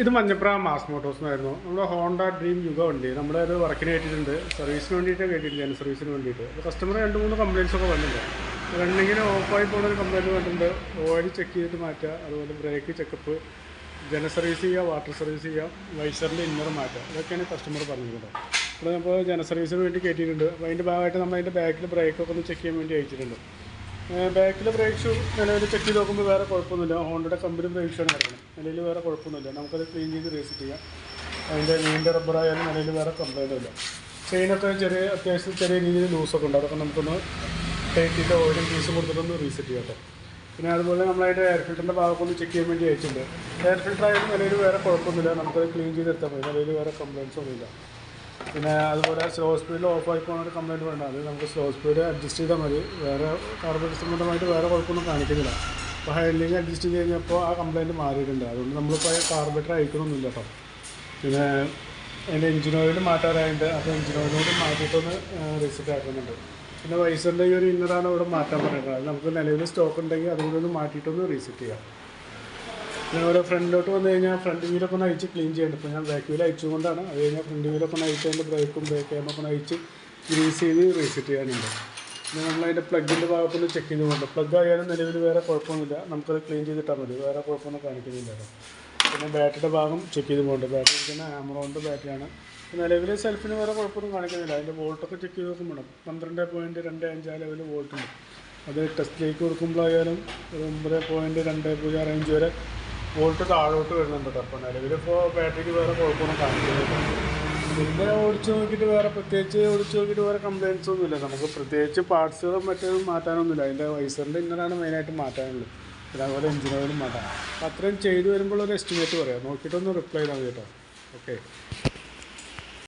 ഇത് Manjapra mass Motors എന്നായിരുന്നു. നമ്മുടെ ഹോണ്ട ഡ്രീം യുഗ വണ്ടി നമ്മളത് വർക്കിന് കയറ്റിയിട്ടുണ്ട്. സർവീസിന് വേണ്ടിയിട്ട് കയറ്റിയിട്ടുണ്ട്, സർവീസിന് വേണ്ടിയിട്ട്. അപ്പോൾ കസ്റ്റമർ 2-3 കംപ്ലയിൻസ് ഒക്കെ വന്നിട്ടുണ്ട്. റണ്ണിങ്ങിന് ഓഫായി പോകുന്നൊരു കംപ്ലയിൻറ്റ് വന്നിട്ടുണ്ട്. ഓയിൽ ചെക്ക് ചെയ്തിട്ട് മാറ്റുക, അതുപോലെ ബ്രേക്ക് ചെക്കപ്പ്, സർവീസ് ചെയ്യുക, വാട്ടർ സർവീസ് ചെയ്യുക, വൈസറിൻ്റെ ഇന്നർ മാറ്റുക, ഇതൊക്കെയാണ് കസ്റ്റമർ പറഞ്ഞിട്ടുള്ളത്. അപ്പോൾ നമ്മൾ സർവീസിന് വേണ്ടി കയറ്റിയിട്ടുണ്ട്. അപ്പോൾ അതിൻ്റെ ഭാഗമായിട്ട് നമ്മൾ അതിൻ്റെ ബാക്കിൽ ബ്രേക്കൊക്കെ ഒന്ന് ചെക്ക് ചെയ്യാൻ വേണ്ടി അയച്ചിട്ടുണ്ട്. ബാക്കിൽ ബ്രേക്ക് ഷൂ നിലവിൽ ചെക്ക് ചെയ്ത് നോക്കുമ്പോൾ വേറെ കുഴപ്പമൊന്നുമില്ല. ഹോണ്ടയുടെ കമ്പനി ബ്രേക്ക് ഷൂആണ് കിടക്കുന്നത്. നിലയിൽ വേറെ കുഴപ്പമൊന്നുമില്ല. നമുക്കത് ക്ലീൻ ചെയ്ത് റീസെറ്റ് ചെയ്യാം. അതിൻ്റെ നീണ്ട റബ്ബറായാലും നിലയിൽ വേറെ കംപ്ലൈൻറ്റും ഇല്ല. ചെയിനൊക്കെ അത്യാവശ്യം ചെറിയ രീതിയിൽ ലൂസൊക്കെ ഉണ്ട്. അതൊക്കെ നമുക്കൊന്ന് ടൈറ്റിൻ്റെ ഓയിലും പീസും കൊടുത്തിട്ടൊന്ന് റീസെറ്റ് ചെയ്യാം കേട്ടോ. പിന്നെ അതുപോലെ നമ്മളതിൻ്റെ എയർ ഫിൽറ്ററിൻ്റെ ഭാഗമൊന്ന് ചെക്ക് ചെയ്യാൻ വേണ്ടി അയച്ചിട്ടുണ്ട്. എയർ ഫിൽറ്റർ ആയാലും നിലയിൽ വേറെ കുഴപ്പമൊന്നുമില്ല. നമുക്കത് ക്ലീൻ ചെയ്തെടുത്താൽ മതി. നിലയിൽ വേറെ കംപ്ലയിൻറ്റ്സ് ഒന്നുമില്ല. പിന്നെ അതുപോലെ സ്ലോ സ്പീഡിൽ ഓഫായി പോകുന്നൊരു കംപ്ലയിൻറ്റ് വേണ്ട. അത് നമുക്ക് സ്ലോ സ്പീഡ് അഡ്ജസ്റ്റ് ചെയ്താൽ മതി. വേറെ കാർബറേറ്റർ സംബന്ധമായിട്ട് വേറെ കുഴപ്പമൊന്നും കാണിക്കുന്നില്ല. അപ്പോൾ ഹാൻഡ്ലിങ് അഡ്ജസ്റ്റ് ചെയ്ത് കഴിഞ്ഞപ്പോൾ ആ കംപ്ലയിൻറ്റ് മാറിയിട്ടുണ്ട്. അതുകൊണ്ട് നമ്മളിപ്പോൾ കാർബറേറ്റർ അയക്കണമെന്നില്ല കേട്ടോ. പിന്നെ അതിൻ്റെ എഞ്ചിൻ ഓയിൽ മാറ്റാറായിട്ട് അപ്പോൾ എഞ്ചിൻ ഓയിലോട് മാറ്റിയിട്ടൊന്ന് റീസെറ്റ് ആക്കുന്നുണ്ട്. പിന്നെ വൈസറിൻ്റെ ഈ ഒരു ഇന്നറാണ് ഇവിടെ മാറ്റാൻ പറയുന്നത്. അത് നമുക്ക് നിലവിൽ സ്റ്റോക്ക് ഉണ്ടെങ്കിൽ അതുകൊണ്ട് ഒന്ന് മാറ്റിയിട്ടൊന്ന് റീസെറ്റ് ചെയ്യാം. പിന്നെ ഓരോ ഫ്രണ്ടിലോട്ട് വന്നു കഴിഞ്ഞാൽ ഫ്രണ്ട് വീലൊക്കെ ഒന്ന് അയച്ച് ക്ലീൻ ചെയ്യേണ്ടത്. ഇപ്പോൾ ഞാൻ ബാക്ക് വീൽ അയച്ചുകൊണ്ടാണ്. അത് കഴിഞ്ഞാൽ ഫ്രണ്ട് വീലൊക്കെ ഒന്ന് അയച്ച് അതിൻ്റെ ബ്രേക്ക് ക്യാമൊക്കെ ഒന്ന് അയച്ച് ഗ്രീസ് ചെയ്ത് റീസെറ്റ് ചെയ്യാനുണ്ട്. പിന്നെ നമ്മളതിൻ്റെ പ്ലഗിൻ്റെ ഭാഗത്തൊന്ന് ചെക്ക് ചെയ്തുകൊണ്ട് പ്ലഗ് ആയാലും നിലവിൽ വേറെ കുഴപ്പമൊന്നുമില്ല. നമുക്കത് ക്ലീൻ ചെയ്തിട്ടാൽ മതി. വേറെ കുഴപ്പമൊന്നും കാണിക്കുന്നില്ല. പിന്നെ ബാറ്ററിയുടെ ഭാഗം ചെക്ക് ചെയ്ത് പോകുന്നുണ്ട്. ബാറ്ററി ഇരിക്കുന്ന ആമറോണിൻ്റെ ബാറ്ററിയാണ്. നിലവിൽ സെൽഫിന് വേറെ കുഴപ്പമൊന്നും കാണിക്കുന്നില്ല. അതിൻ്റെ വോൾട്ടൊക്കെ ചെക്ക് ചെയ്ത് നോക്കുമ്പോൾ 12.25 ലെവൽ വോൾട്ടുണ്ട്. അത് ടെസ്റ്റിലേക്ക് കൊടുക്കുമ്പോഴായാലും ഒരു 9.20 റേഞ്ച് വരെ വോൾട്ട് താഴോട്ട് വരുന്നുണ്ട്. അപ്പോൾ നിലവിലിപ്പോൾ ബാറ്ററിക്ക് വേറെ കുഴപ്പമൊന്നും കാണിക്കുന്നില്ല. പിന്നെ ഓടിച്ച് നോക്കിയിട്ട് വേറെ കംപ്ലയിൻറ്റ്സ് ഒന്നുമില്ല. നമുക്ക് പ്രത്യേകിച്ച് പാർട്സുകളും മറ്റേതും മാറ്റാനൊന്നുമില്ല. അതിൻ്റെ വൈസറിൻ്റെ ഇന്നറാണ് മെയിനായിട്ട് മാറ്റാനുള്ളത്. പിന്നെ അതുപോലെ എഞ്ചിൻ ഓയിലും മാറ്റാം. അപ്പോൾ അത്രയും ചെയ്ത് വരുമ്പോൾ ഒരു എസ്റ്റിമേറ്റ് പറയാം. നോക്കിയിട്ടൊന്ന് റിപ്ലൈ ചെയ്താൽ മതി കേട്ടോ. ഓക്കെ.